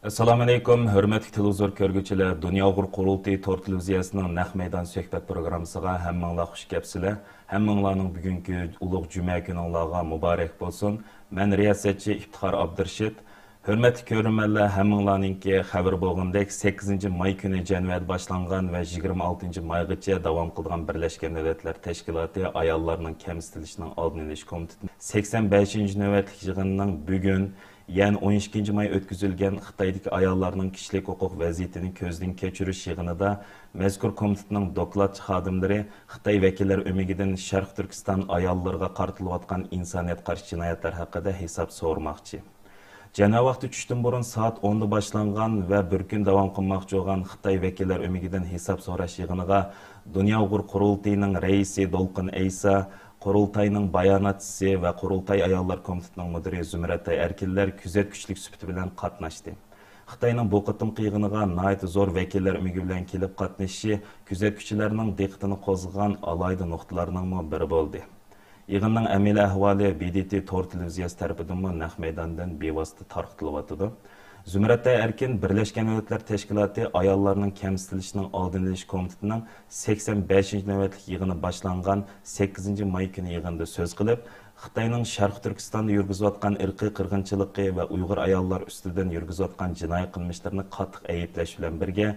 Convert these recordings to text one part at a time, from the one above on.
Assalamu alaykum, hörmətli televizor görgüçülər. Dünya Uğur Qurultayı Tor televiziyasının Naq Meydan söhbət proqramısına həmmіңlər xoş gəlibsizlər. Həmmіңlərning bugünkü uluq cümə gününlərə mübarək bolsun. Mən riyasətçi İftixar Abdurşid. Hörmətli görürmənlər, həmmіңlərninki xəbər bolğandək 8 may günü Cənvədə başlanğan və 26 maygacha davam qılğan Birləşmiş Dövlətlər Təşkilatı ayollarning kamsitilishining oldini olish komiteti 85 növbətlik yig'inining bugun yani 12 may ötküzülgen Xitay'daki ayollarının kişilik hukuk vaziyetini gözden keçiriş yığınında mezkur komitetinin doklatçı xadimleri Xitay vekiller ömegiden Şarkı Türkistan ayollarına qartılıvatkan insaniyet karşı cinayetler hakkında hesap sormakçı. Cenab-ı Hak düştün burun saat 10'da başlanğan ve bir gün devam kılmakçı olan Xitay vekiller ömegiden hesap soraş yığınıga Dünya Uğur Qurultayının reisi Dolqun Eysa, Qurultayning bayonotchisi va Qurultay ayollar komitetining mudiri Zumratay Erkinlar kuzatuvchilik sifati bilan qatnashdi. Xitoyning bu qitimqi yig'iniga nihoyat zo'r vakillar umidi bilan kelib qatnashishi kuzatuvchilarning diqqatini qo'zg'agan alohida nuqtalarning biri bo'ldi. Yig'inning amaliy ahvoli BDT Tor televiziyasi tarafidan naq maydondan bevosita tarqatilyotdi. Zumratay Erkin Birleşken Milletler Teşkilatı ayollarının kamsitilishining oldini olish komitetining 85 navbatlik yig'ini boshlangan 8 may kuni yig'inda so'z qilib, Xitoyning Sharq Turkistonda yurgizayotgan irqiy qirg'inchiligi va Uyg'ur ayollar ustidan yurgizayotgan jinoiy qilmishlarini qattiq ayiblash bilan birga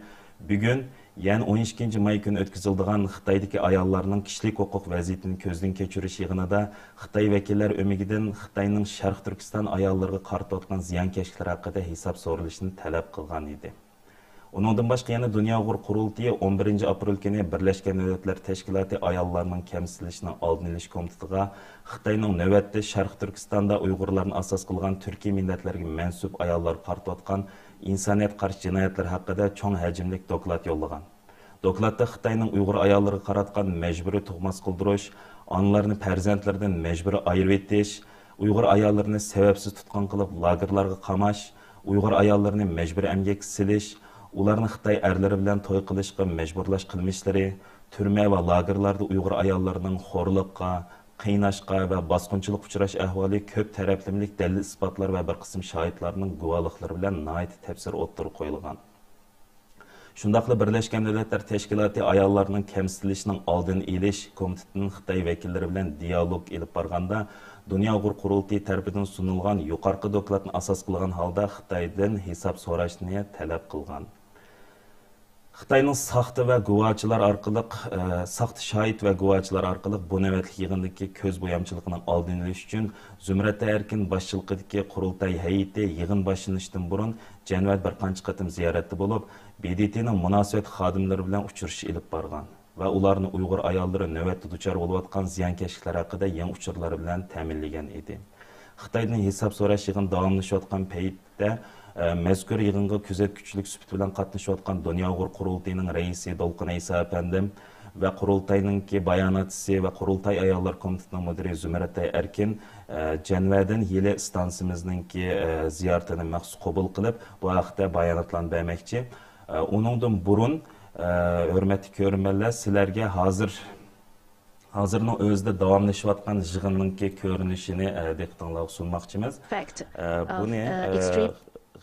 bugun yani 12 may günü ötküzüldüğün Xitay'daki ayollarının kişilik hukuk vaziyetini gözden keçiriş yığınında Xitay vekiller ömegiden Xitay'nın Şarkı Türkistan ayollarına qarşı atkan ziyankeşlikler hakkında hesap soruluşunu talep kılgan idi. Onundan başka yana Dünya Uğur Qurultayı 11 aprel günü Birleşken Milletler Teşkilatı ayollarının kamsitilishini oldini olish komitetiga Xitayning navbatda Şarkı Türkistan'da Uyg'urlarni asas qilgan Türkiy millatlarga mansub ayollar qarşı atkan insaniyet qarşı cinayetler hakkında çoğun hacimlik doklat yollagan. Doklatda Xitayning Uyg'ur ayollariga qaratgan mecburi tug'mas qildirish, onlarni farzandlaridan mecburi ayirib etish, Uyg'ur ayollarini sebepsiz tutqun qilib lagerlarga qamash, Uyg'ur ayollarini mecburi emgak silish, ularni Xitay erleri bilan to'y qilishga mecburlash qilmishlari, turma va lagerlarda Uyg'ur ayollarining xo'rliqqa, qiynashqa va bosqinchilik uchrash ahvoli ko'p taraflimlik dalil isbotlar va bir qism shohidlarning guvohliklari bilan nihoyat tafsir o'ttirib qo'yilgan. Shundaqla Birleşken Milletler Teşkilatı ayollarning kamsitilishining oldini olish komitetining Xitoy vakillari bilan dialog elib borganda Dünya Uğur Qurultayı tarafidan sunilgan yuqorqi dokladni asos qilgan holda Xitoydan hisob so'rashni talab qilgan. Xitayning saxta va guvohchilar orqali saxta shohid va guvohchilar orqali bu navbatlik yig'indagi ko'z bo'yamchiligining oldini olish uchun Zumratay Erkin boshchiligidagi qurultay hay'ati yig'in boshlanishidan burun Janvat bir qancha qatim ziyoratda bo'lib, BDTning munosabat xodimlari bilan uchrashish ilib borgan va ularni Uyg'ur ayollari navbatda duchor bo'layotgan ziyonkashliklar haqida yangi uchurlar bilan ta'minlagan edi. Xitoyning hisob so'rash yig'ini davomlashayotgan paytda mezkur yig'inga kuzatuvchilik sifati bilan qatnashayotgan Dünya Uğur Qurultayının reisi Dolqun Eysa efendim ve Qurultayninki bayonotchisi ve Qurultay ayollar komitetining mudiri Zumratay Erkin Janvadan yili stansiyamizninki ziyoratini maxsus qabul qilib, bu haqda bayonotlarni bermoqchi. Uningdan burun hurmatli ko'rmanlar, sizlarga hozirning o'zida davomlashayotgan yig'inninki ko'rinishini diqqatingizga sunmoqchimiz. Buni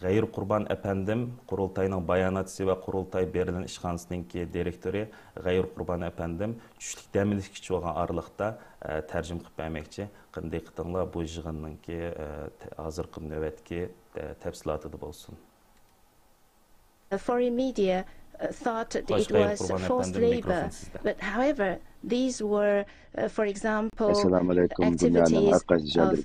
G'ayir Qurban efendim Qurultayning bayonotchisi ve Qurultay Berlin ishxonasininki direktori G'ayir Qurban efendim tushlik damilikchi bo'lgan oraliqda tarjima qilib bermoqchi. Qanday qitinglar bu yig'inninki hozirgi navbatgi tafsilotida bo'lsin. Foreign media thought that it was forced labor, but however, these were, for example, activities of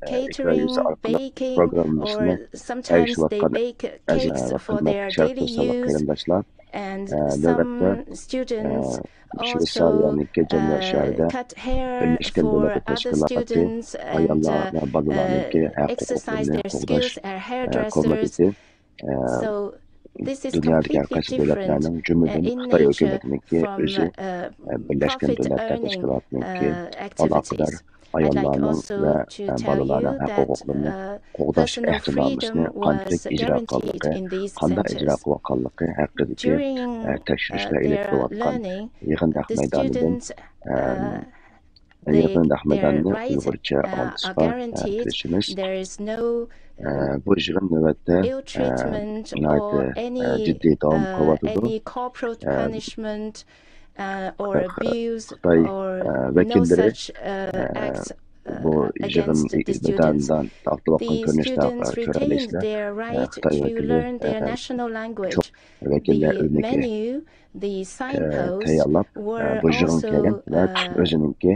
catering, baking, or sometimes they bake cakes for their daily use, and some students also cut hair for other students and exercise their skills as hairdressers. So this is completely different in nature from profit-earning activities. I'd like also to tell you that personal freedom was guaranteed in these centers. During their learning, the students their rights are guaranteed. There is no ill treatment or any corporal punishment or abuse or no such acts against the students. The students retained their right to learn their national language. The menu, the signposts were also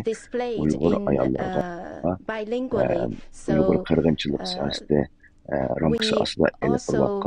displayed in bilingually. So we also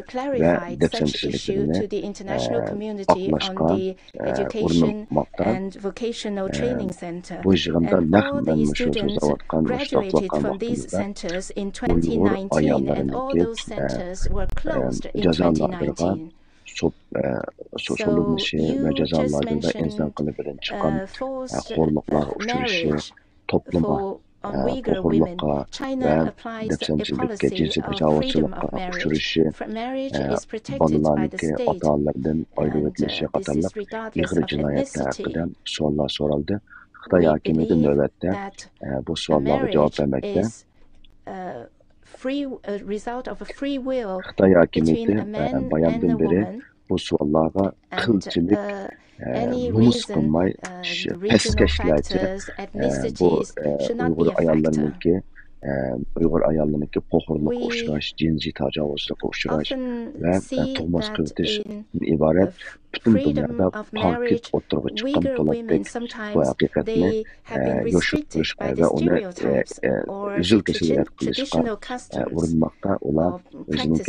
clarified such issue to the international community on the Education and Vocational Training Center. And all the students graduated from these centers in 2019, and all those centers were closed in 2019. So you just mentioned forced marriage for on Uyghur women. China applies a policy of freedom of marriage. Marriage is protected by the state, and this is regardless of ethnicity. We believe that marriage is a result of a free will between a man and a woman. And any reason, regional factors, ethnicities should not be a factor. We often see that in freedom of marriage, Uyghur women sometimes they have been restricted by the stereotypes or traditional customs or practices.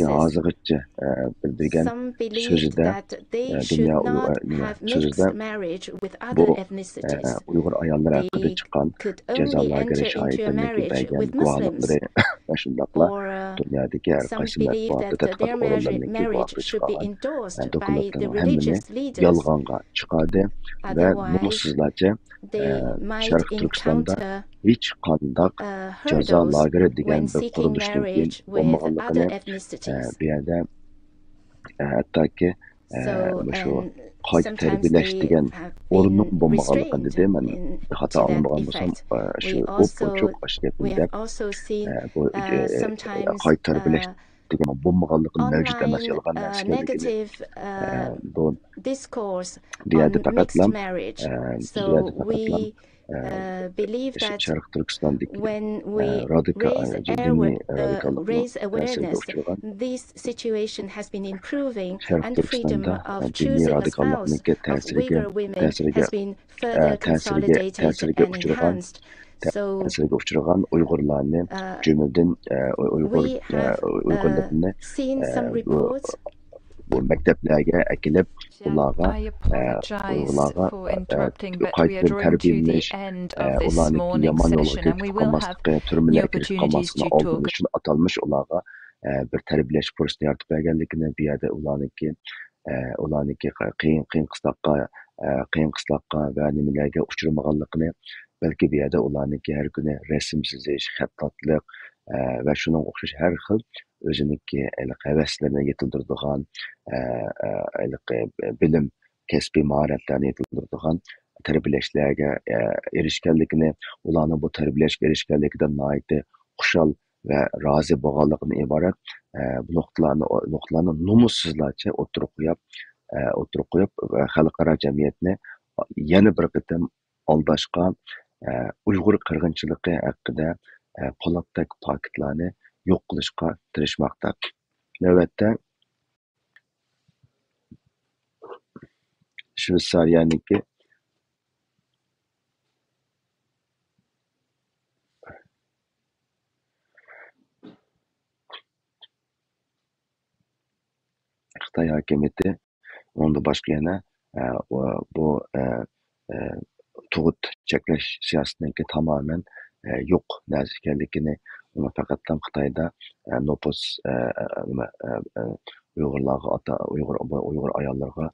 Some believe that they should not have mixed marriage with other ethnicities. They could only enter into a marriage with Muslims, or some believe that their marriage should be endorsed by the religious leaders. Otherwise, they might encounter hurdles when seeking marriage with other ethnicities. So, sometimes they have been restrained to that effect. We have also seen sometimes online negative discourse on mixed marriage. So we believe that when we raise awareness, this situation has been improving, and the freedom of choosing a spouse of Uyghur women has been further consolidated and enhanced. So we have seen some reports. I apologize for interrupting, but we are drawing to the end of this morning's session, and we will have new opportunities to talk. bir tarbiyalash fursati yaratib berganligini, bu yerda ularniki qiyin qisloqqa va nimalarga uchramaganligini, balki bu yerda ularniki har kuni rasm sizish, xattatlik va shunga o'xshash har xil o'ziniki havaslarini yetildiradigan bilim, kasbiy mahoratlarni yetildiradigan tarbiyalashlarga erishganligini, ularning bu tarbiyalashga erishganligidan nihoyatda xushal ve razı bo'lganligidan iborat bu nuqtalarni nomussizlarcha o'tirib qo'yib xalqaro jamiyatni yana bir qatam aldashga, Uyg'ur qirg'inchiligi haqida po'latdek faktlarni yo'q qilishga tirishmoqda. Navbatda Shveysariyaniki Xitoy hokimiyati onda boshqa yana bu tug'ut cheklash siyosatininki tamoman yo'q narsa ekanligini, uni faqat Xitoyda nopos Uyg'ur ayollarga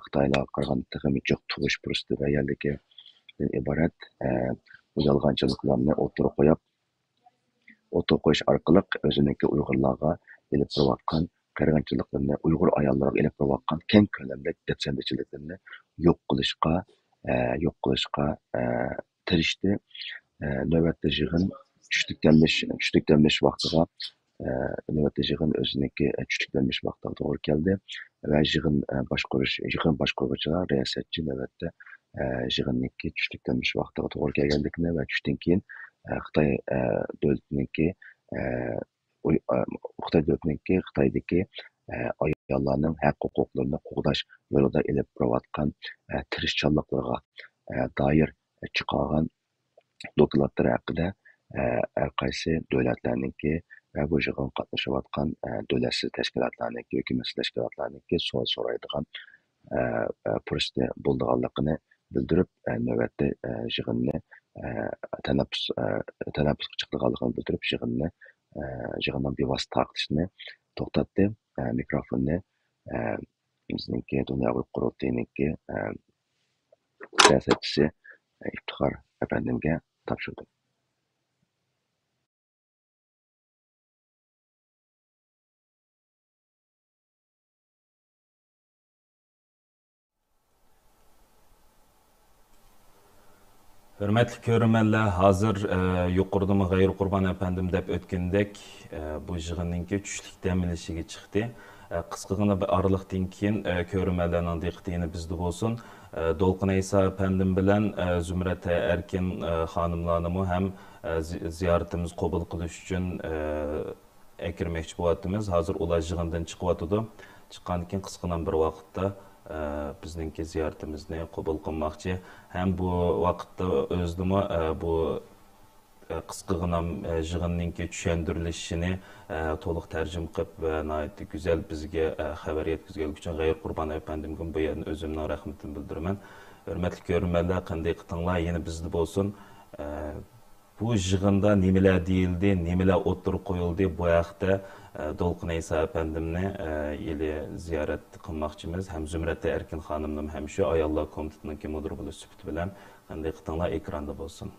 Xitoylarga qaraganda texnik tug'ish fursati berganligidan iborat yolg'onchiliklarni o'tirib qo'yish orqali o'ziniki Uyg'urlarga ilib borayotgan qirg'inchiliklarni, Uyg'ur ayollarga ilib borayotgan keng ko'lamli dafsandichiliklarni yo'q qilishga tirishdi. Növbətdə yığın tushlik demlash vaqtiga növbətdə yığın o'ziniki tushlik demlash vaqtiga to'g'ri keldi va yığın boshqaruvchilar riyosatchi navbatda yig'inniki tushlik demlash vaqtiga to'g'ri kelganligini va tushdan keyin Xitoy davlatiniki Xitoydagi ayollarning haq huquqlarini qo'g'dash yo'lida ilib borayotgan tirishchanliklariga doir chiqargan dokladlar haqida har qaysi davlatlarniki va bu yig'in qatnashayotgan davlatsiz tashkilotlarniki, hukumatsiz tashkilotlarniki savol so'raydigan fursati bo'lganligini bildirib, navbatda yig'inni tanaffusga chiqadiganligini bildirib, yig'indan bevosita tarqatishni to'xtatdi. Mikrofonni bizniki Dunyo qurultayiniki siyosatchisi İftixar efendimga topshirdim. Hürmetli körümenler, hazır yuqurdımı Gayri Qurban efendim dep ötkendek bu yığınınki tushlik demilişigi chiqdi. Qisqagina bir aralıqdan keyin körümenlerning diqqatini bizde bo'lsin. Dolqin Aysa efendim bilan Zümrət Erkin xonimlarni ham ziyoratimiz qabul qilish uchun akirmoqchi bo'lyapmiz. Hozir ular yig'indan chiqyapti. Chiqqandan keyin qisqadan bir vaqtda bizningki ziyoratimizni qabul qilmoqchi. Hem bu vaqtda o'zimni bu qisqagina yig'inninki tushuntirilishini to'liq tarjima qilib va nihoyatda go'zal bizga xabar yetkazgan uchun G'ayir Qurban efendimga bu yerdan o'zimning rahmatini bildiraman. Hurmatli ko'rmanlar, qanday qitinglar, yana bizda bo'lsin. Bu yig'inda nimalar deyildi, nimalar o'tirib qo'yildi, bu haqda Dolqin Aysa efendimni yili ziyorat qilmoqchimiz. Hem Zümrət Erkin xonimning ham shu ayollar komitetining mudir bo'lish sifati bilan qanday qitinglar ekranda bo'lsin.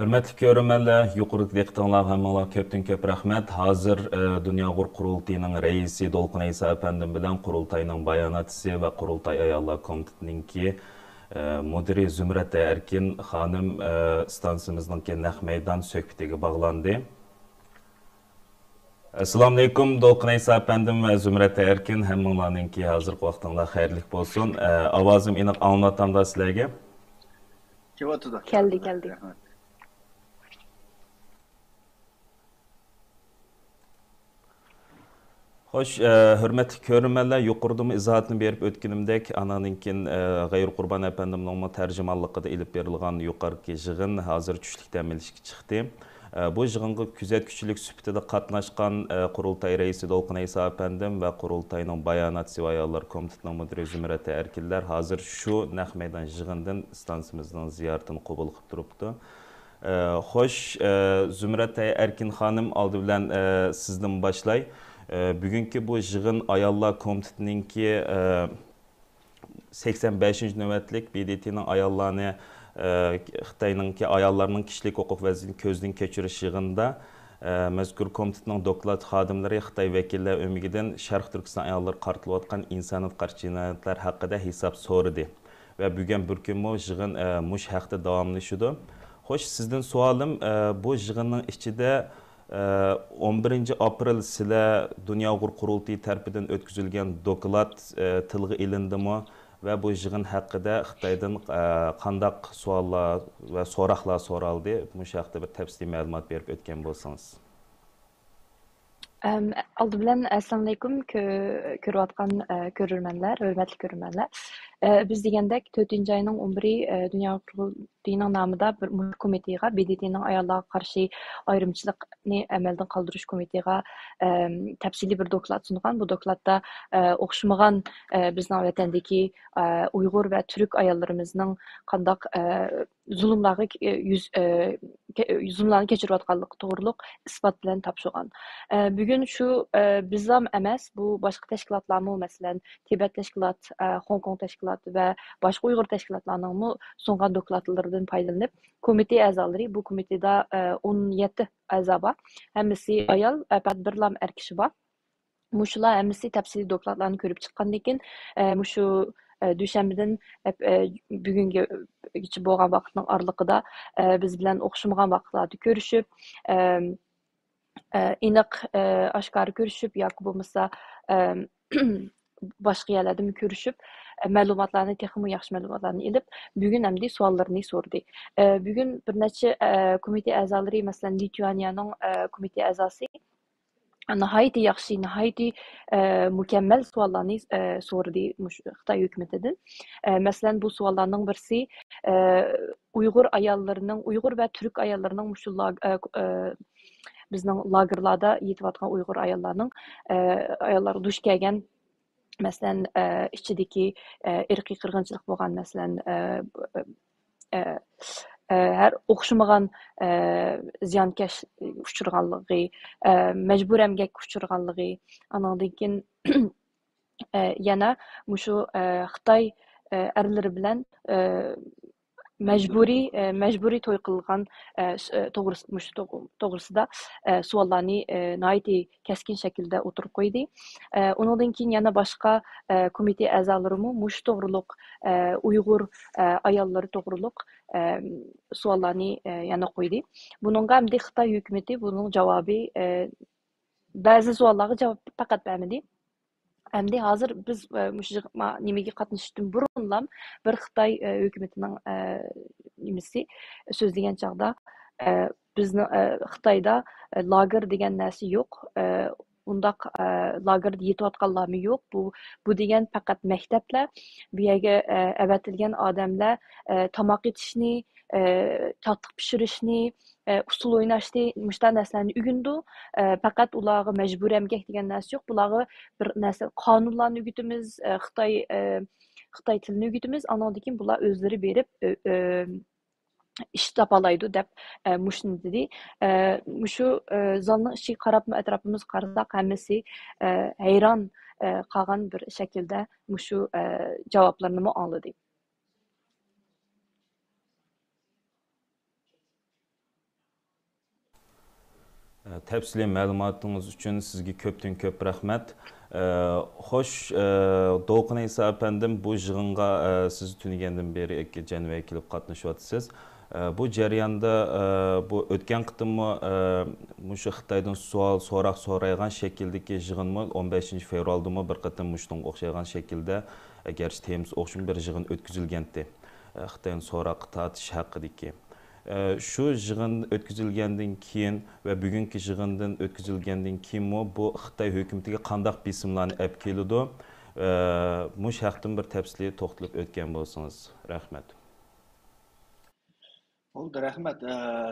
Hürmetli görürmenler, yuqorida diqqətinizə hammalar köpdən köp rəhmət. Hazır Dünya Qurultayının rəisi Dolqun İsa əfəndim bilan Qurultayının bayanatçısı və Qurultay Ayollar Komitetininki müdiri Zümrət Erkin xanım stansiyamızın naq meydan söhbətiga bağlandı. Assalamu alaykum Dolqun İsa əfəndim və Zümrət Erkin hammalarınki hazır vaxtınızda xeyirlik bolsun. Avazım aniq anlatamda sizlərə. Geldi. Xoş, hürmetli görürmenler, yuqorida izohatini berib o'tganimdek, ananınkin G'ayur Qurban əfəndimning tərcümanlığında elib berilgan yuqorqi yig'in hozir tushlikdan milishga chiqdi. Bu yig'inga kuzatuvchilik sifatida qatnashgan Qurultay raisi Dolqun İsa əfəndim və Qurultayning bayonotchisi va ayollar komitetining mudiri Zümrət Erkinlar hozir shu naq maydon yig'indan stansiyamizning ziyoratini qabul qilib turibdi. Xoş, Zümrət Erkin xanım oldi bilan sizdan başlay. Bugünkü bu yığın ayollar komitetininki 85. növbətlik BDT'nin ayollarını Xitayninki ayollarının kişilik hüquq vəziyyətini közdən keçiriş yığında məzkur komitetin doklad xadimləri Xitay vəkillər ömründən Şərq Türkistan ayollar qartılıbatqan insanat qarşı cinayətlər haqqında hesab sorudu və bugün bir gün bu yığın muş haqda davamlaşıdı. Xoş, sizdən sualım bu yığının içində 11 aprel sizler Dünya Qurultayı tərəfindən ötküzülgən doklad tilg'i ilindimi və bu yığın haqqında Xitaydan qandaq suallar və soraqlar soraldı? Bu haqda bir təfsili məlumat verib ötən bolsanız. Aldı bilen assalamu alaykum görüyotgan görürmenler, hürmetli görürmenler. Biz degендek 4. ayının 11'i Dünya Qurultayının namıda bir komitega, BDT'nin ayollarga qarşı ayrımçılıqni əməldən qaldırış komitega təfsili bir doklad sunğan. Bu dokladda oxşamagan bizning vətəndəki Uyğur və Türk ayollarımızın qandaq zulümləri zulümlərini keçiriyotganlıq toğruluq isbat bilen tapşırgan. Bugün şu bizam emas, bu başqa təşkilatlarmı, məsələn Tibet təşkilat, Hong Kong təşkilat və başqa Uyğur təşkilatlarının sunğan dokladlarından faydalanıb komite əzaları, bu komiteda 17 əza var. Həmmisi ayol, faqat bir lam er kishi var. Muşular həmmisi təfsili dokladlarını görüb çıxqandan keyin muşu düşənbədən bugünkü bo'lgan vaqtning aralığında biz bilan oxşamagan vaqtlarda görüşüb aniq aşkar görüşüb yoki bo'lmasa başqa yerlərdə görüşüb məlumatlarını, texnik yaxşı məlumatlarını elib bugün əmdi suallarını sordu. Bugün bir neçə komite əzaları, məsələn Litvaniyanın komite əzası nəhayət yaxşı, nəhayət mükəmməl suallarını sordu Xitay hökumətindən. Məsələn bu suallarning birisi Uyğur ayollarının, Uyğur və Türk ayollarının bizning lagerlarda yetiyotgan Uyğur ayollar duş kelgan məsələn içidəki irqi qırğınçılıq bolğan məsələn hər oxşamagan ziyankeş uçurğanlığı, məcbur əmgək uçurğanlığı, anandan keyin yana muşu Xitay ərləri bilan mecburi toy qılğan toğrusida suallarını nəhayət keskin şəkildə oturub qoydu. Ondan keyin yana başqa komite əzalarımı muş toğruluq Uyğur ayolları toğruluq suallarını yana qoydu. Bununla əmdi Xitay hökuməti bunun cavabı bəzi suallara cavab faqat vermedi. Əmdi hazır biz niməyə qatnışdığım burunlam bir Xitay hökumətinin nimisi sözləyən çağda bizni Xitayda lager degan narsa yo'q. Undaq lagerda yetiyotganlarmi yo'q. Bu degan faqat maktablar, bu yerga avatilgan odamlar tamoq etishni, tatıq pishirishni, usul o'ynashni, mushta narsalarni o'rgandi. Faqat ularga majburiy emgak degan narsa yo'q. Bularga bir narsa qonunlarni o'rgatamiz, Xitoy tilini o'rgatamiz. Andan keyin bular o'zlari berib ish topalaydi deb mushni dedi. Mushu zalning ichiga qarab atrofimiz qarasak hammasi hayron qolgan bir shaklda mushu javoblarni oldi. Təfsili məlumatınız üçün sizə köpdən köp rəhmət. Xoş, Doğqun İsa əpəndim, bu yığınğa sizi tünigəndən beri cənvəyə kilib qatnaşıvatsınız. Bu jarayanda bu ötken qıtımı muşu Xitaydan sual soraq sorayğan şəkildəki yığınmı 15 fevraldımı bir qıtım muşdan oxşayğan şəkildə gerçi temiz oxşun bir yığın ötküzülgəndi. Xitaydan soraq tatış haqqıdaki. Şu yığın ötküzülgəndən keyin və bugünkü yığından ötküzülgəndən keyin bu Xitay hökumətiga qandaq besimlarni əp kelidi? Muş haqdan bir təfsili toxtalıb ötken bolsanız. Rəhmət. Oldu, rahmet.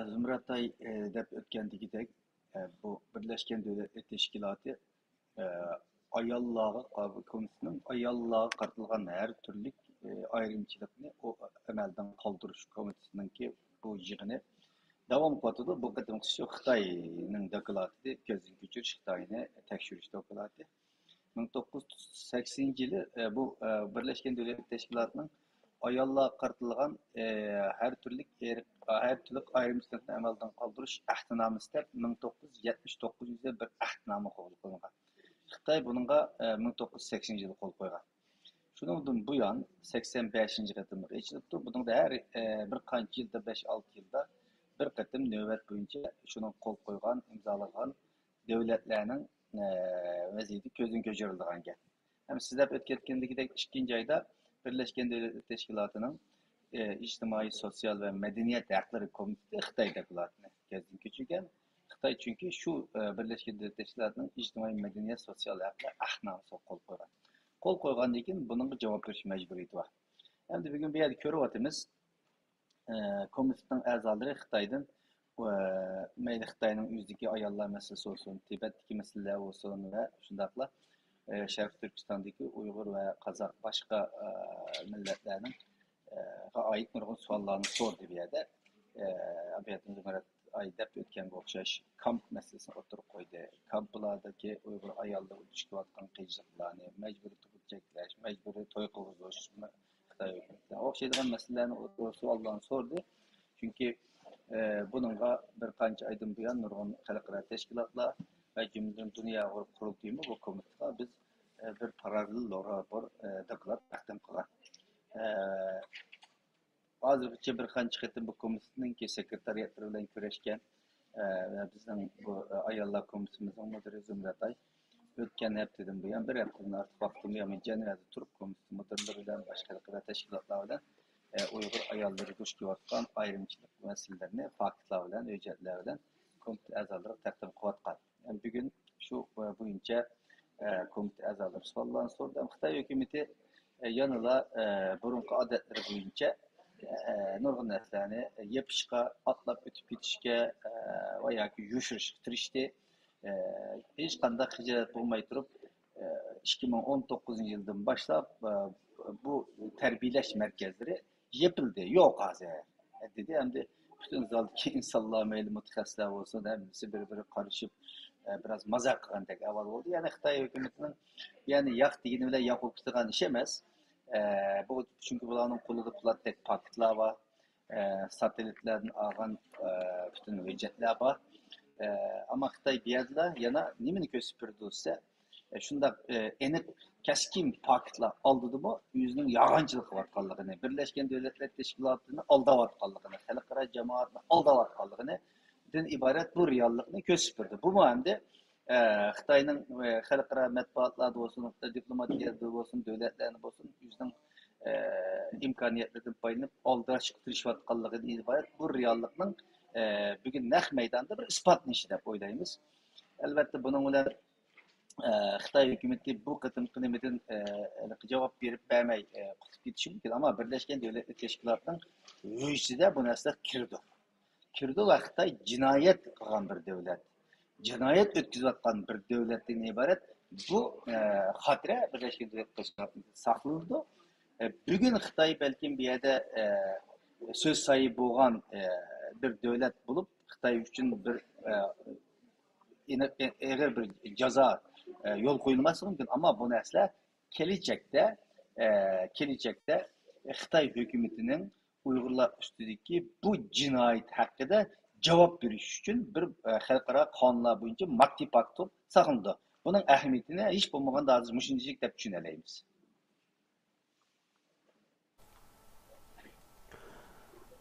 Zümratay dep ötkendikidek bu Birleşken Devletler Teşkilatı ayallığa komisyonun ayallığa katılgan her türlü ayrımçılıkını o emelden kaldırış komisyonunun ki bu yığını devam kılatıdı. Bu kadar şu Xitay'nın dokulatı gözün küçük Xitay'ını tekşürüş dokulatı. 1980 yılı bu Birleşken Devletler Teşkilatı'nın ayallığa kartılgan her türlü ayrımcılıkını emelden kaldırış ahtinamı ister 1979 yılda bir ahtinamı kol koygan. Xitay bununla 1980 yılı kol koygan. Şunun bu yan 85. qatımı geçilipti. Bunun da her bir kanç yılda 5-6 yılda bir qatım nöbet boyunca şunun kol koygan, imzalagan devletlerinin vaziyeti gözün köçürüldüğün gel. Hem sizler ötkendikideki 2. ayda Birleşken Devletler Teşkilatı'nın İçtimai, Sosyal ve Medeniyet Hakları Komitesi Xitay dokulatını gezdim küçükken. Xitay çünkü şu Birleşken Devletler Teşkilatı'nın İçtimai, Medeniyet, Sosyal Hakları ahnamıza kol koygan. Kol koygan dekin bunun bir cevap veriş mecburiyeti var. Hem de bugün bir yerde körü vatımız komisyonun azaları Xitay'dan meyli Xitay'nın yüzdeki ayallar meselesi olsun, Tibet'teki meseleler olsun ve şundakla Şərq Türkistan'daki Uyghur ve Kazak başka milletlerinin ait nurgun suallarını sordu bir yerde. Abiyatın Zümerat ayda ötken okşaş kamp meselesini oturup koydu. Kamplardaki Uyghur ayalları düşküvatkan kıyıcılıklarını, mecburi tutukçekler, mecburi toy kılıcı Xitay hükümetine. O şeyden meselelerini suallarını sordu. Çünkü bununla bir kanç aydın bu yan nurgun halkara teşkilatlar ve cümlenin dünya kurulduğumu bu komitede biz bir paralel olarak bir doklat takdim kılar. Azırca bir kanç etim bu komisyonun ki sekreteriyatları ile köreşken bizden bu ayallar komisyonumuzun müdürü Zümratay ötken hep dedim bu yan bir haftanın artık vaktimi yamayı Cenev'de Türk komisyonu müdürleriyle başkalıklara teşkilatlarla Uygur ayalları düşküvatkan ayrımcılık meselelerini fakitlerle, ücretlerle komite azaları takdim kıvatkan. Yani bugün şu boyunca komite azaları suallarını sordu. Xitay hükümeti yanıla burunku adetleri boyunca nurgun neslerini yapışka, atlap ötüp yetişke veya ki yuşuruşturuştu. Hiç kandak hicret bulmayı durup 2019 yıldan başlayıp bu terbiyeleş merkezleri yapıldı. Yok azı. Dedi hem de bütün zaldaki insanlar meyli mutkaslar olsun hepsi birbirine karışıp biraz mazak kılandak aval oldu. Yani Xitay hükümetinin yani yak digini bile yapıp tutan işemez. Bu çünkü bunların kullandığı plastik paketler var. Satellitlerden ağan bütün ücretler var. Ama Xitay bir yerde yana nimeni kösüpürdüyse şunda enik keskin paketler aldıdı mı yüzünün yağancılık var kallığını, Birleşken Devletler Teşkilatı'nı aldavat kallığını, halkara cemaatini aldavat kallığını den ibaret bu reallıkını kösüpürdü. Bu mühemde Xitay'nın halkara metbuatlarda olsun, diplomatiyada olsun, devletlerinde olsun yüzünün imkaniyetlerden paylanıp aldıra çıktırışvat kallığını ibaret bu reallıkının bugün neh meydanda bir ispatını işi de oylayımız. Elbette bunun ile Xitay hükümeti bu katım kıymetin cevap verip vermey kutup yetişi mümkün ama Birleşken Devletler Teşkilatı'nın yüzü de bu nesle kirdi. Kirdi ve Xitay cinayet kılan bir devlet. Cinayet ötküzatkan bir devletten ibaret bu hatire Birleşken Devletler Teşkilatı'nda saklandı. Bugün Xitay belki bir yerde söz sahibi olan bir devlet bulup Xitay için bir eğer bir ceza yol koyulması mümkün ama bu nesle gelecekte Xitay hükümetinin Uygurlar üstündeki bu cinayet hakkında cevap veriş için bir halkara kanunlar boyunca maddi pakt sağlandı. Bunun ehemmiyetini hiç bulmadan daha az müşinicilik de düşüneleyimiz.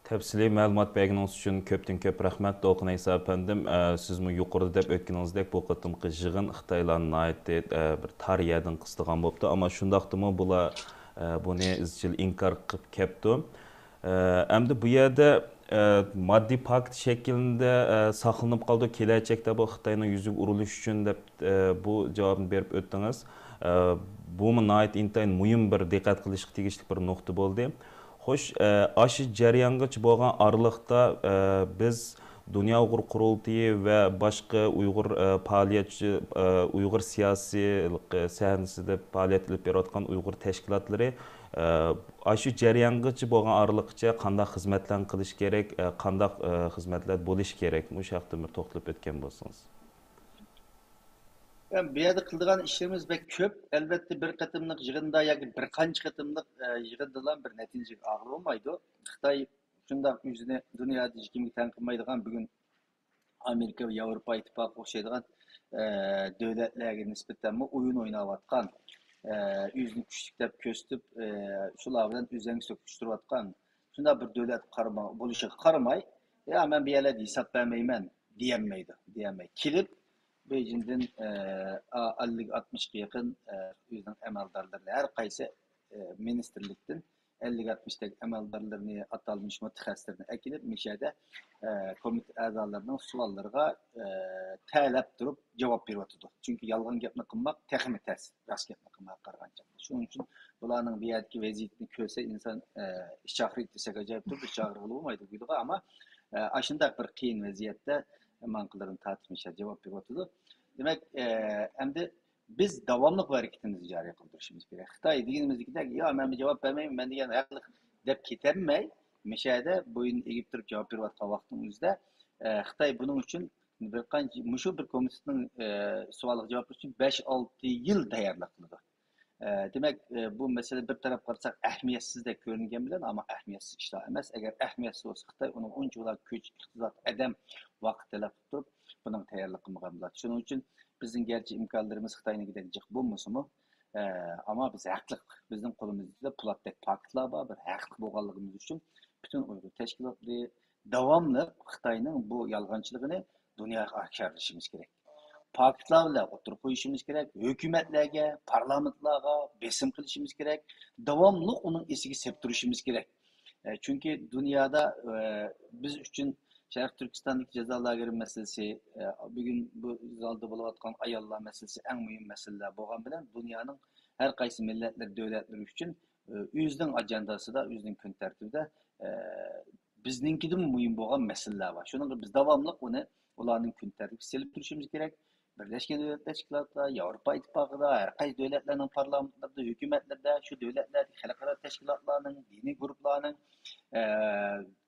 Təfsili məlumat bəginiz üçün köp rəhmət Dolqun İsa əfəndim. Sizmi yuqorida deb ötkənizdək bu qıtımqı yığın Xitaylarning aidti bir tarixiyadan qıstıgan bopdu, amma şundaqdımı bular bunu izchil inkar qilib kepdi. Əmdi bu yerdə maddi pakt şəklində saqlanıb qaldı. Keləcəkdə bu Xitayning yüzüge uruluş üçün deb bu cavabını berib ötdiniz. Bu nəhayət intayin mühim bir diqqət qilishga tegishli bir nöqta bo'ldi. Xoş, aşı jarayongacha bo'lgan aralıqda biz Dünya Uyghur Qurultayı ve başka Uyghur faaliyetçi, Uyghur siyasi sahnesinde faaliyet edip berayotgan Uyghur teşkilatları aşı jarayongacha bo'lgan aralıqcha qanday xizmatlar qilish kerak, qanday xizmatlar bo'lish kerak? Bu haqda bir to'xtalib o'tgan bo'lsangiz. Yani bir yerde kıldığın işlerimiz pek köp. Elbette bir katımlık yığında ya bir kanç katımlık yığındılan bir netice ağır olmaydı. Xitay şunda yüzüne dünyada kimlik tanımaydıgan bugün Amerika ve Avrupa İttifakı okşaydıgan devletlerine nispeten mi oyun oynavatkan, yüzünü küçüklep köstüp şulardan üzerine söküştürüvatkan. Şunda bir devlet buluşu karamay, ya ben bir yerlerde hesap vermeymen diyemeydi. Kilip Beijing'den 50-60'a yakın yüzden emeldarlarla her kaysı ministerlikten 50-60'daki emeldarlarını atalmış mütehassislerini ekilip mişede komite azalarının suallarına talep durup cevap veriyordu. Çünkü yalgan yapma kılmak tekme ters, rast yapma kılmak karganca. Şunun için bunların bir yerdeki vaziyetini köse insan şahrit desek acayip dur, şahırlı olmaydı ama aşında bir kıyın vaziyette mankıların tartışmışlar, cevap veriyordu. Demek hem de biz davamlılık hareketimizi cari kıldırışımız gerek. Xitay dediğimizde der ki ya ben bir cevap vermeyeyim, ben de yani haklık deyip ketemmeyi müşahede boyun eğip durup cevap veriyordu vaktimizde. Xitay bunun için bir komisyonun sualı cevap için 5-6 yıl tayarlık kıldı. Demek bu mesele bir taraf karsak ehmiyetsiz de görüngen bilen ama ehmiyetsiz işler emez. Eğer ehmiyetsiz olsa Xitay onun oncular güç, iktidar, edem vakit talep tutup bunun tayarlıkını kıldılar. Şunun için bizim gerçi imkanlarımız Xitay'ına gidecek bu mu? Ama biz haklık. Bizim kolumuzda Pulat'taki paketler var. Bir haklık boğallığımız için bütün Uyghur teşkilatları devamlı Xitay'ın bu yalgancılığını dünyaya aktarışımız gerek. Paketlerle oturup koyuşumuz gerek. Hükümetlerge, parlamentlarga besim kılışımız gerek. Devamlı onun esigi septuruşumuz gerek. Çünkü dünyada biz için Şərq Türkistan'daki cezalarının meselesi, bugün bu zalda bulunatkan ayallar meselesi en mühim meseleler boğan bilen dünyanın her kaysı milletler, devletler için yüzden ajandası da, yüzden gün tertibi de bizninkiden mühim boğan meseleler var. Şunun biz devamlı onu onların gün tertibi silip duruşumuz gerek. Birleşken Devletler Teşkilatları, Avrupa İttifakı'da, her kaysı devletlerinin parlamentlarda, hükümetlerde, şu devletlerdeki halkara teşkilatlarının, dini gruplarının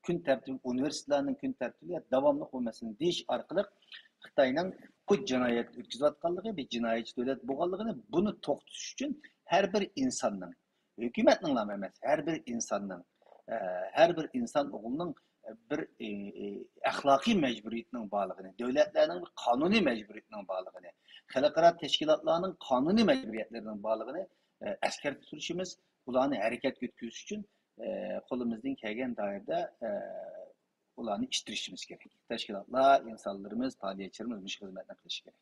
gün tertibi, üniversitelerinin gün tertibi devamlı olmasını deyiş arkalık Xitay'ın bu cinayet ötküzatkanlığı ve cinayetçi devlet boğallığını bunu toxtuş için her bir insanın, hükümetin emez, her bir insan oğlunun bir ahlaki mecburiyetinin bağlılığını, devletlerinin kanuni mecburiyetinin bağlılığını, halkara teşkilatlarının kanuni mecburiyetlerinin bağlılığını asker tutuşumuz, ulanı hareket götürüş için kolumuzdan kelgen dairde ulanı iştirişimiz gerek. Teşkilatlar, insanlarımız, faaliyetçilerimiz müş hizmetine kılış gerek.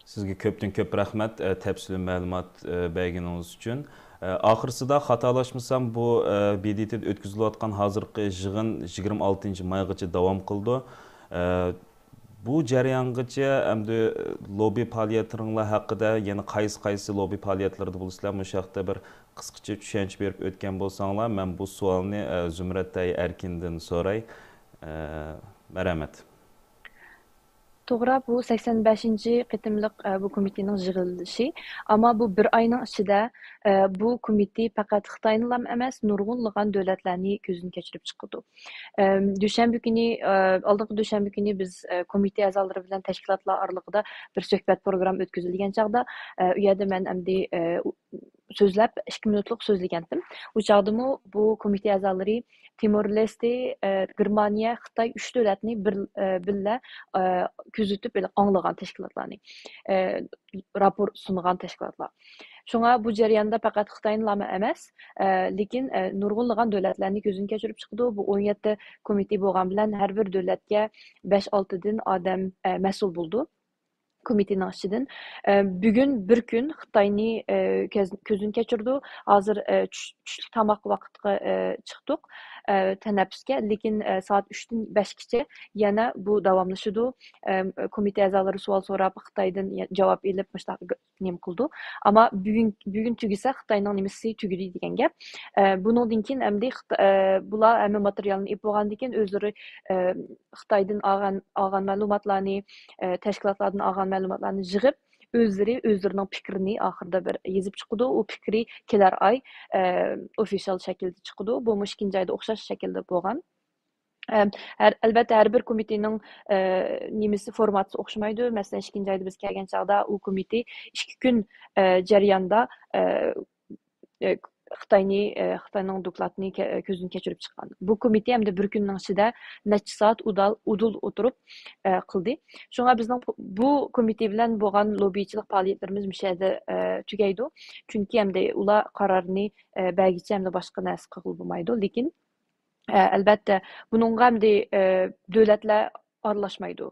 Sizge köp rahmet təfsili məlumat bəginiz üçün. Axırsıda xatalaşmasam bu BDT'de ötküzülayotgan hazırkı yığın 26 maygacha davam qıldı. Bu jarayongacha hamda lobby faoliyatlaringlar haqida yana qaysi lobby faoliyatlarida bo'lsizlar, bu haqda bir qisqacha tushuncha berib o'tgan bo'lsanglar, men bu savolni Zumrat Erkindan so'ray. Marhamat. To'g'ri, bu 85-ci qitimliq bu komitenin yig'ilishi, ammo bu bir oyning ichida bu komite faqat Xitoyni emas, nurg'unlagan davlatlarni ko'zdan kechirib chiqdi. Dushanba kuni, oldingi dushanba kuni biz komite a'zolari bilan tashkilotlar oralig'ida bir suhbat program o'tkazilgan chaqda, u yerda men endi so'zlab 2 minutlik so'zlagandim. Bu chog'dimi bu komitee a'zolari Timor-Leste, Germaniya, Xitoy 3 davlatni birga kuzatib anglagan tashkilotlarni rapor sungan tashkilotlar. Shunga bu jarayonda faqat Xitoyning lama emas, lekin nurg'unlagan davlatlarni ko'zdan kechirib chiqdi. Bu 17 komitee bo'lgan bilan har bir davlatga 5-6 dan odam mas'ul bo'ldi. Komitenin içinden. Bugün bir gün Xitayni közün keçirdi. Hazır çüşlük tamaq vaqtqa çıktık teneffüsge. Lekin saat 3'ten 5'gacha yana bu davamlaşıdı. Komite a'zolari sual so'rab Xitoydan javob elib nim qildi. Ama bugün tugisa Xitoyning nimasi tugidi degan gap. Bundan keyin endi bular hamma materialni ep bo'lgandan keyin o'zlari Xitoydan olgan ma'lumotlarni tashkilotlardan olgan ma'lumotlarni yig'ib o'zlarining fikrini oxirida bir yezib chiqdi. U fikri kelar oy official shaklda chiqdi. Bu ikkinchi oyda o'xshash shaklda bo'lgan. Albatta har bir komitening nimasi formati o'xshamaydi. Masalan, ikkinchi oyda biz kelgan chog'da u komite 2 kun jarayonda Xitoyning dokladini ko'zdan kechirib chiqqan. Bu komite hamda bir kunning ichida necha soat udul o'tirib qildi. Shunga bizning bu komite bilan bo'lgan lobbichilik faoliyatlarimiz mishada tugaydi. Chunki hamda ular qarorni belgicha hamda boshqa narsa qilib bo'lmaydi. Lekin albatta buningga hamda davlatlar aralashmaydi.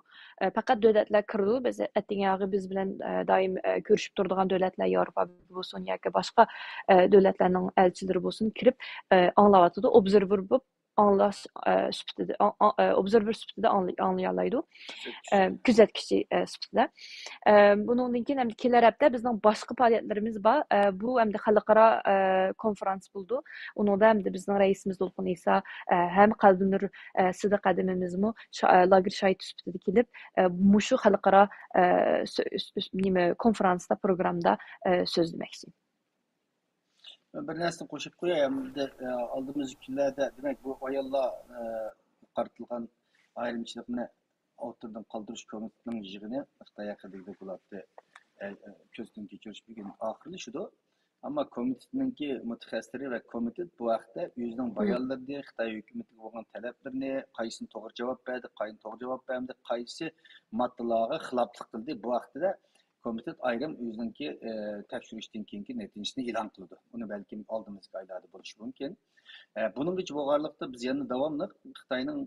Faqat davlatlar kirdi. Biz attingagi biz bilan doim ko'rishib turadigan davlatlar Yevropa bo'lsin yoki boshqa davlatlarning elchilari bo'lsin kirib anglayotdi. Observer bo'lib anglash sifatida observer sifatida anglayalaydi. Kuzatkichi sifatida. Bundan keyin ham kelar hafta bizning boshqa faoliyatlarimiz bor. Bu ham xalqaro konferans bo'ldi. Unda ham bizning raisimiz Dolqin Isa ham Qalbinur Sidiq qadimimizmi lager shahid sifatida kelib mushu xalqaro konferansda programda so'zlamoqchi. Bir narsa qo'shib qo'yayım. Aldığımız günlerde demek bu ayollar qartılgan ayrımçılıkını ortadan qaldırış komitetining yig'ini Xitoy haqidagi bo'ladi. Ko'zdan kechirish bugun oxirli shudo. Ammo komitetninki mutaxassislari va komitet bu vaqtda o'zining bayonlarini, Xitoy hukumatiga bo'lgan talablarini, qaysini to'g'ri javob berdi, qaysini to'g'ri javob bermadi, qaysi matlarga xiloflik qildi. Bu vaqtda komitet ayrim o'zininki tekshirishdan keyingi natijasini e'lon qildi. Uni balki oldimizgi oylarda bo'lishi mumkin. Buninggacha bo'lganlikda biz yana davomli Xitoyning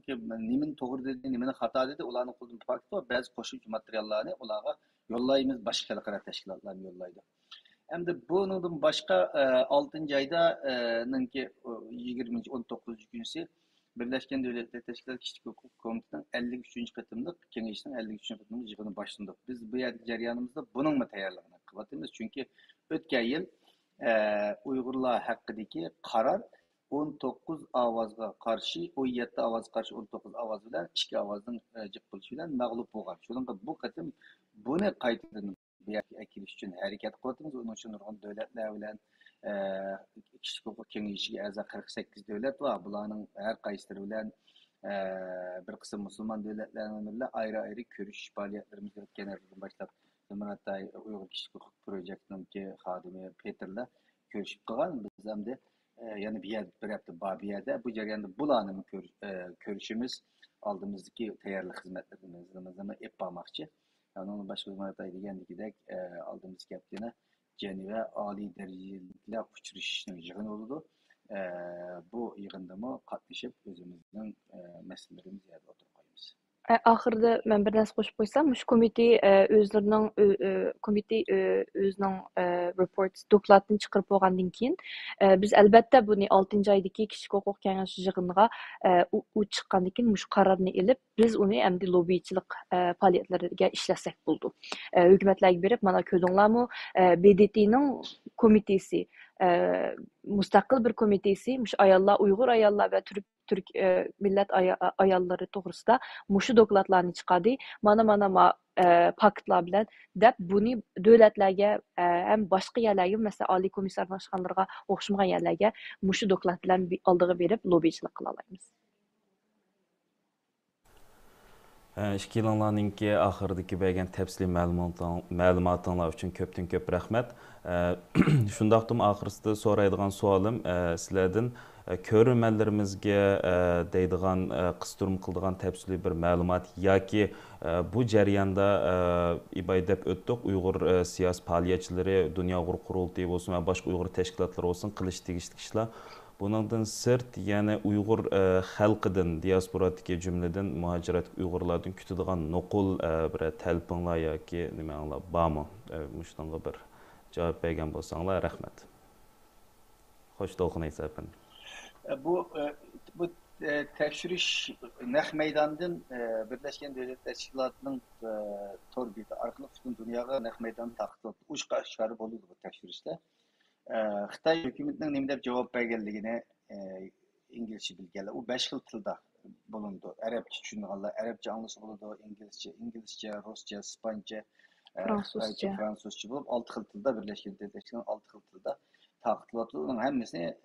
nimani to'g'ri dedi, nimani xato dedi, ularning qo'ldan fakti va ba'zi qo'shimcha materiallarni ularga yo'llaymiz, boshqa xalqaro tashkilotlarga yo'llaydi. Endi bundan boshqa 6 oyda 20-19 kunisi Birleşken Devletler Teşkilatı Kişilik Hukuk Komitesi'nin 53. katımlık Kengeç'in 53. katımlık yığını başlandı. Biz bu jarayonimizda bunun mu tayyorligini qilyapmiz? Çünkü o'tgan yil Uyg'urlar haqidagi qaror 19 ovozga qarshi, 17 ovoz qarshi 19 ovoz bilan 2 ovozning jiq bo'lishi bilan mag'lub bo'lgan. Shuninga bu qatim buni qaytadan bu yerga akilish uchun harakat qilyapmiz. Uning uchun nurg'un davlatlar bilan Kişilik Hukuk Kengeşi'ne a'zo 48 davlat var. Bularning har qaysilari bilan bir qism musulmon davlatlarning bilan ayrı-ayrı ko'rish faoliyatlarimiz o'tganlardan boshlab Zumratay Uyg'ur Kişilik Hukuk projektining xodimi Peterla ko'rishib qolgan. Biz hamda yana bir hafta bu yerda bu jarayonda bularning ko'rishimiz oldimizdagi tayyorlik xizmatlarimizni ep bormoqchi. Yani onun başka Zumratay degandagidek oldimizga haftada Ceneve Ali dereceli uçuruşunun yığını oldu. Bu yığında mı katlaşıp özümüzün meselelerimiz yerde oturup koyuyoruz. Ahırda ben bir narsa qo'shib qo'ysam, shu komite o'zlarining report dokladini chiqarib bo'lgandan keyin biz albatta buni 6-oydagi Kişilik Hukuk Kengeşi yig'iniga u chiqqandan keyin shu qarorni elib, biz uni endi lobbichilik faoliyatlariga ishlasak bo'ldi. Hukumatlarga berib, mana ko'rdinglarmi, BDTning komitesi, mustaqil bir komitesi, ayollar, Uyg'ur ayollar va Türk millet ayolları to'g'risida mushu dokladlarni chiqardi. Mana paktlar bilan deb buni davlatlarga ham boshqa yerlarga, masalan, Oliy komissar boshqanlarga o'xshamagan yerlarga mushu doklad bilan oldiga berib lobbichilik qila olamiz. İki yıllarınki ahırdaki bəgən təfsili məlumatınlar üçün köpdən köp rəhmət. Şundaqdım ahırısında soraydigan sualım sizlərdən körürmənlərimizə deydigan, qıstırım qıldığan təfsili bir məlumat yoki bu cərəyanda ibay dep ötdük Uyğur siyasi fəaliyyətçiləri, Dünya Uyğur Qurultayı olsun və başqa Uyğur təşkilatları olsun qilish tegishli işlər. Bundan sırt, yani Uyghur xalqidan, diasporadaki cümleden, muhacirat Uyghurlardan kütüdüğün nokul bir təlpinlar yoki nima anlar barmı? Muştanga bir cavab bergen bolsanglar, rahmet. Hoş dolqunaysiz efendim. Bu tekşiriş Naq Meydan'dan Birleşken Devletler Teşkilatı'nın torbiti arkalı bütün dünyaya Naq Meydan'ı taktı. Uç çıkarıp oluyordu bu tekşirişte. Xitay hükümetinin nima deb javob berganligini İngilizce bilganlar. U 5 xil tilda bulundu. Arabcha tushunganlar, arabcha anglasa bo'ladi, inglizcha, ruscha, ispancha, fransuzcha bo'lib 6 xil tilda Birleşken Devletler 6 xil tilda taqdirlatdi. Uning hammasini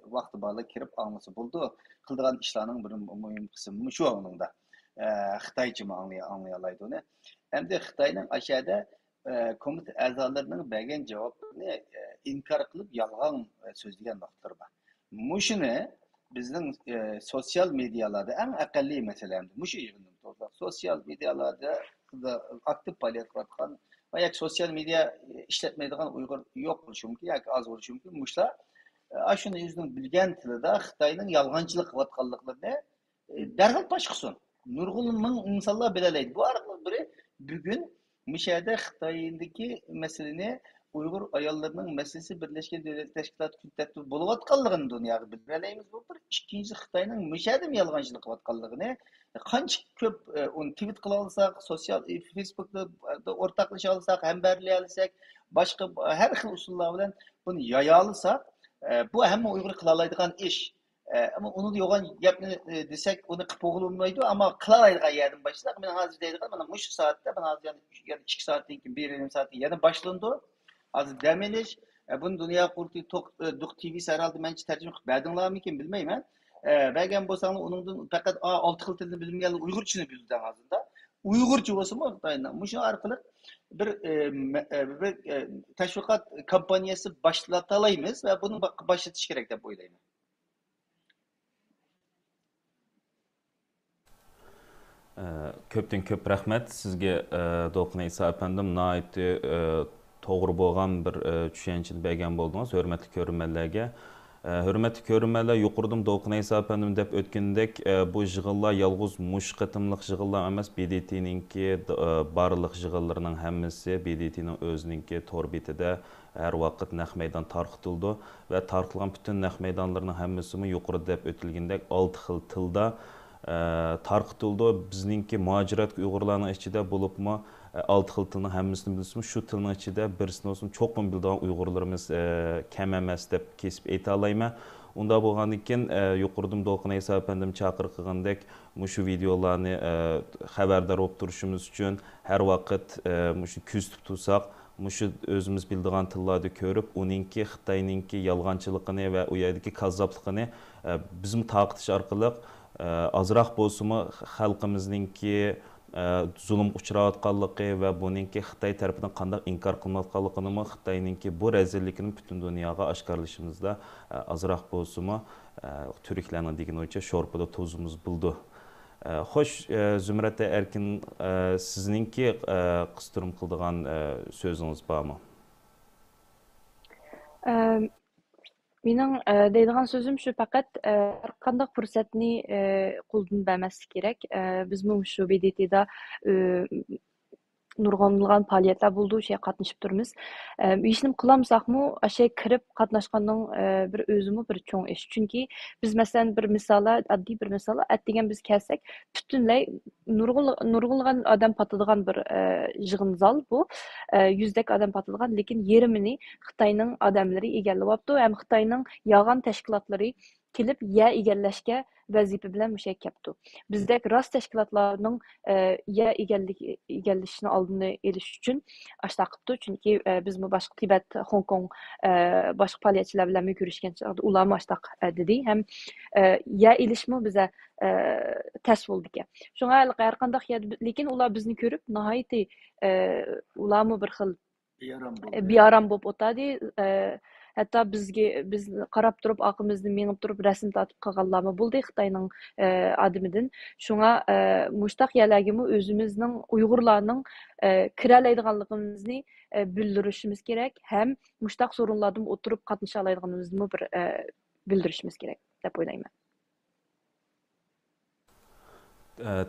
vaqti borliq kirib anglasa bo'ldi. Qildigan ishlarning bir muhim qismi shu uningda. Xitoycha anglayalaydi uni. Hamda Xitoyning aşağıda komite a'zolarining bergan javobini inkor qilib yolg'on so'zlagan vaqtlar bor. Mushuni bizning sosyal medyalarda eng aqalli masalan mushu yig'inda sosyal medyalarda aktiv faoliyat qilayotgan va yoki sosyal medya ishlatmaydigan Uyg'ur yo'q bo'lishi mumkin yoki oz bo'lishi mumkin. Mushlar shuni o'zining bilgan tilida Xitoyning yolg'onchilik qilayotganliklarini darhol fosh qilsin. Nurg'un ming insonlar bilalaydi. Bu orqali biri bugun Müşahede Xitay'ındaki meseleni Uygur ayollarının meselesi Birleşken Devletler Teşkilatı kütletli buluvatkanlığını dünyaya bildireleyimiz bu bir. İkinci Xitay'nın müşahede mi yalgancılık vatkanlığını kaç köp onu tweet kılalsak, sosyal Facebook'ta ortaklaşa alırsak, hemberliğe alırsak, başka her xil usullarla bunu yayalırsak bu hem Uygur kılalaydıgan iş. Ama onu yoğun yapını desek onu kıpıgılmaydı ama kılalaydıgan yerden başladık. Ben hazır deydiğim bana muş saatte ben hazır yani 2 saatten ki 1,5 saatte yerden başlandı. Hazır demeliş. Bunu Dünya Kurultayı Duk TV herhalde ben hiç tercüme edinler mi kim bilmeyim ben. Belki bu sana onun fakat 6 xil tilini bilmeyen Uygurçunu bildiğin hazırda. Uygurca olsa mı? Muşun arkalık bir teşvikat kampanyası başlatalayımız ve bunu başlatış gerek de boylayım. Köpten köp rahmet sizge Dolqun İsa efendim naiti to'g'ri bo'lgan bir tushunchani bergan bo'ldingiz hurmatli ko'rmanlarga. Hurmatli ko'rmanlar yuqoridan Dolqun İsa efendim deb o'tgandek bu yig'inlar yolg'iz mush qatimliq yig'inlar emas, BDT'ninki barliq yig'inlarning hammasi BDT'ning o'zininki torbitida har vaqt Naq Meydan tarqitildi va tarqilgan butun Naq Meydanlarning hammasi yuqorida deb o'tilgandek 6 xil tilda tarqıtıldı. Bizninki muhacirat Uyg'urlarning ichida bo'libmi 6 xil tilning hammasini bilsizmi, shu tilning ichida birisini olsun çok mu bildiğin Uyg'urlarimiz kam emas deb kesib ayta olmayman. Unda bo'lgandan keyin yuqoridan Dolqun İsa efendim chaqiriq qilgandek mushu videolarni xabardor bo'lib turishimiz uchun har vaqt mushu kuzatib tursak, mushu o'zimiz bildiğin tillarni ko'rib, uninki Xitoyninki yolg'onchiligini va u yerdagi kazzobligini bizim taqitish orqali azroq bo'lsa-mu xalqimizninki zulm uchrayotganligi va buningki Xitoy tarafidan qanday inkor qilinayotganligini, Xitoyninki bu rezillikini butun dunyoga oshkorlashimizda azroq bo'lsa-mu turklarning degan o'yicha sho'rpada tuzimiz bo'ldi. Xo'sh, Zumrat Erkin, sizninki qistirib qildigan so'zingiz bormi? Mening deydigan so'zim shu faqat har qanday fursatni qo'ldan bermaslik kerak. Biz shu BDT'da nurg'unlagan faoliyatlar bo'ldi, şey qatnashib turmiz. Ishni qilmasaqmi, şey kirib qatnashganning bir o'zimi bir cho'ng ish. Chunki biz masalan bir misola, oddiy bir misola, atdigan biz kelsak, butunlay nurg'unlagan odam patadigan bir yig'in zal bu. Yüzdek adam patadigan, lekin yerimini Xitoyning odamlari egallayapti. Ham Xitoyning yolg'on tashkilotlari kelib ya egallashga vazifa bilan mushakkabdi. Bizdek rast tashkilotlarning ya egallashini oldini olish uchun ashta qilibdi. Chunki biz boshqa Tibet, Hong Kong boshqa faoliyatchilar bilan ko'rishgan chog'da ular ashta dedi. Ham ya ilishmi biza tas bo'ldi ekan. Shunga har qanday lekin ular bizni ko'rib nihoyatda ularmi bir xil bearam bo'lib o'tadi. Hatta biz qarab turib, aqimizni mengib turib, rasm tatib qolganlarmi bo'ldi Xitoyning adimidan. Shunga mushtaq yerlarga o'zimizning Uyg'urlarning kiralaydiganligimizni bildirishimiz kerak, ham mushtaq sorunlardan o'tirib qatnasha oladiganimizni bir bildirishimiz kerak deb o'ylayman.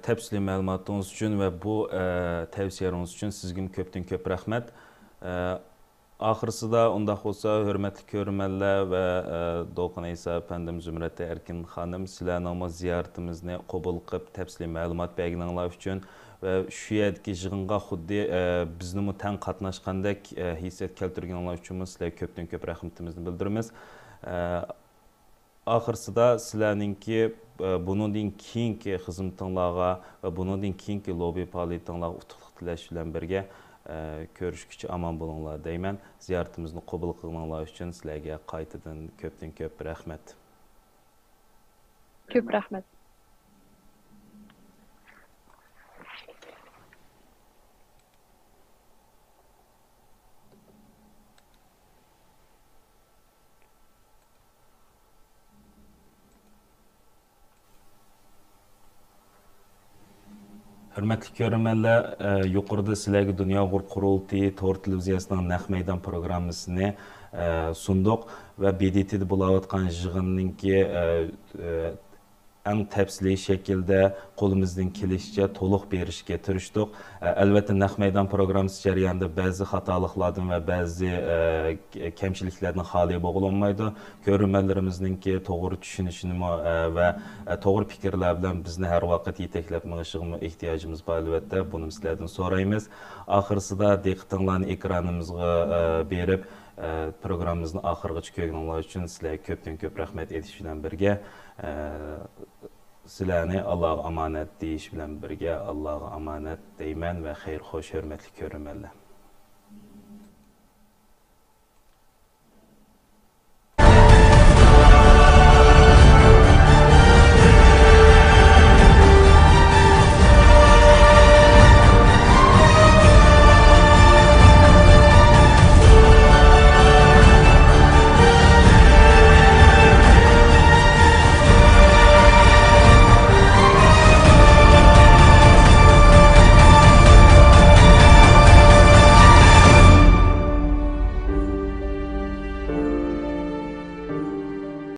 Təfsili məlumatınız üçün və bu təvsiyələriniz üçün sizə köpdən köp rəhmət. Axırısı da ondaq olsa, hörmətli görmənlər və Doğan İsa əfəndim Zümrət Erkin xanım sizlərlə ziyarətimizni qəbul qılıb təfsili məlumat bəgənlər üçün və şu yerdəki yığınğa xuddi bizni tən qatnaşqandək hissət keltirganlar üçün sizlərə köpdən köp rəhmətimizni bildirimiz. Axırısı da sizlərninki bunun keyinki xizmətinizlərə və bunun keyinki lobby fəaliyyətinizlərə utuqluq diləş bilan birgə görüşküçü aman bulunlar deymen. Ziyaretimizni qəbul qılmanlar üçün sizlərə qaytadan köpdən köp rəhmət. Köp rəhmət. Hörmətli görənlər, yuqorida sizlərə Dünya Uğur Qurultayı Tor televiziyasının Naq Meydan proqramısını sunduq və BDT-də bulayotqan yığınınki ən təfsili şəkildə qolumuzdan kelişçə toluq berishə tirişdik. Əlbəttə Naq Meydan proqramısı cəryanında bəzi xatalıqlardan və bəzi kəmçiliklərdən xali olunmaydı. Görünmələrimizninki doğru düşünüşünü və doğru fikirlər bilan bizni hər vaxt yetəkləməyişimə ehtiyacımız var əlbəttə. Bunu sizlərdən sorayımız. Axırısı da diqqətinizləri ekranımıza verib proqramımızın axırıncı görünənlər üçün sizlərə köpdən köp rəhmət ediş bilan birgə sizlərni Allah'a amanət deyiş bilan birgə Allah'a amanət deymən və xeyir xoş hörmətli görünənlər.